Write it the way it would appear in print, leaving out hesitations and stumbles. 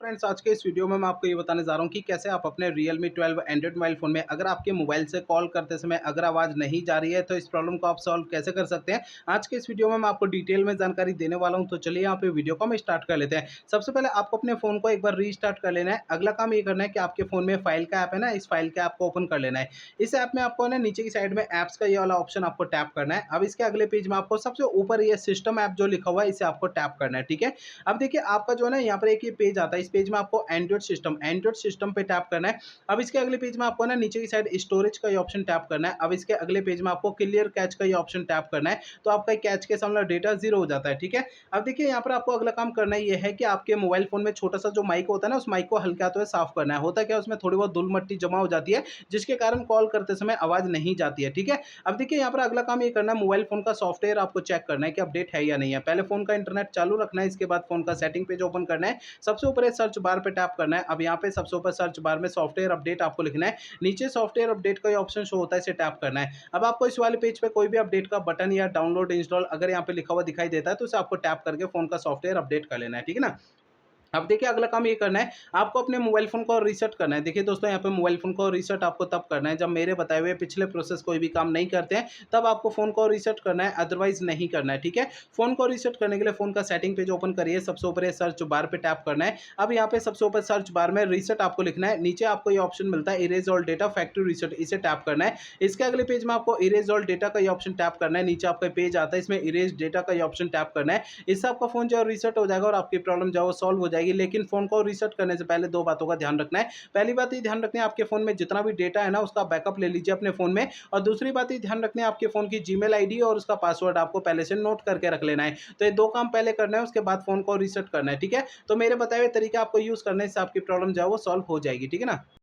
Friends, आज के इस वीडियो में मैं आपको ये बताने जा रहा हूँ कि कैसे आप अपने Realme 12 एंड्रॉइड मोबाइल फ़ोन में अगर आपके मोबाइल से कॉल करते समय अगर आवाज़ नहीं जा रही है तो इस प्रॉब्लम को आप सॉल्व कैसे कर सकते हैं। आज के इस वीडियो में मैं आपको डिटेल में जानकारी देने वाला हूँ, तो चलिए यहाँ पे वीडियो को हम स्टार्ट कर लेते हैं। सबसे पहले आपको अपने फ़ोन को एक बार रीस्टार्ट कर लेना है। अगला काम ये करना है कि आपके फ़ोन में फाइल का ऐप है ना, इस फाइल के ऐप को ओपन कर लेना है। इस ऐप में आपको ना नीचे की साइड में ऐप्स का ये वाला ऑप्शन आपको टैप करना है। अब इसके अगले पेज में आपको सबसे ऊपर ये सिस्टम ऐप जो लिखा हुआ है इसे आपको टैप करना है, ठीक है। अब देखिए आपका जो है ना यहाँ पर एक ये पेज आता है, इस पेज में आपको एंड्रॉइड सिस्टम पे टैप करना है। अब इसके अगले पेज में आपको ना नीचे की साइड स्टोरेज का ये ऑप्शन टैप करना है। अब इसके अगले पेज में आपको क्लियर कैच का ये ऑप्शन टैप करना है, तो आपका कैच के सामने डेटा जीरो हो जाता है, ठीक है। अब देखिए यहाँ पर आपको अगला काम करना ये है कि आपके मोबाइल फोन में छोटा सा जो माइक होता है ना, उस माइक को हल्के हाथों से साफ करना है। होता क्या है, उसमें थोड़ी बहुत धूल मट्टी जमा हो जाती है, जिसके कारण कॉल करते समय आवाज नहीं जाती है, ठीक है। अब देखिए यहाँ पर अगला काम ये करना है, मोबाइल फोन का सॉफ्टवेयर आपको चेक करना है कि अपडेट है या नहीं है। पहले फोन का इंटरनेट चालू रखना है, इसके बाद फोन का सेटिंग पेज ओपन करना है। सबसे ऊपर है सर्च बार पे टैप करना है। अब यहाँ पे सबसे ऊपर सर्च बार में सॉफ्टवेयर अपडेट आपको लिखना है। नीचे सॉफ्टवेयर अपडेट का ये ऑप्शन शो होता है, इसे टैप करना है। अब आपको इस वाले पेज पे कोई भी अपडेट का बटन या डाउनलोड इंस्टॉल अगर यहाँ पे लिखा हुआ दिखाई देता है, तो इसे आपको टैप करके फोन का सॉफ्टवेयर अपडेट कर लेना है, ठीक है ना। अब देखिए अगला काम ये करना है, आपको अपने मोबाइल फ़ोन को रीसेट करना है। देखिए दोस्तों, यहाँ पे मोबाइल फ़ोन को रीसेट आपको तब करना है जब मेरे बताए हुए पिछले प्रोसेस कोई भी काम नहीं करते हैं, तब आपको फ़ोन को रीसेट करना है, अदरवाइज़ नहीं करना है, ठीक है। फ़ोन को रीसेट करने के लिए फ़ोन का सेटिंग पेज ओपन करिए, सबसे ऊपर ये सर्च बार पे टैप करना है। अब यहाँ पे सबसे ऊपर सर्च बार में रीसेट आपको लिखना है, नीचे आपको ये ऑप्शन मिलता है erase all data factory reset, इसे टैप करना है। इसके अगले पेज में आपको इरेज ऑल डेटा का ये ऑप्शन टैप करना है, नीचे आपका पेज आता है, इसमें इरेज डेटा का ये ऑप्शन टैप करना है। इससे आपका फ़ोन जो है रीसेट हो जाएगा और आपकी प्रॉब्लम जो है वो सॉल्व हो जाएगी। लेकिन फ़ोन को रीसेट करने से पहले 2 बातों का ध्यान रखना है। पहली बात ये ध्यान रखनी है, आपके फ़ोन में जितना भी डेटा है ना, उसका बैकअप ले लीजिए अपने फ़ोन में। और दूसरी बात ये ध्यान रखनी है, आपके फ़ोन की जीमेल आईडी और उसका पासवर्ड आपको पहले से नोट करके रख लेना है। तो ये 2 काम पहले करना है, उसके बाद फ़ोन को रीसेट करना है, ठीक है। तो मेरे बताए हुए तरीके आपको यूज़ करने से आपकी प्रॉब्लम जो है वो सॉल्व हो जाएगी, ठीक है ना।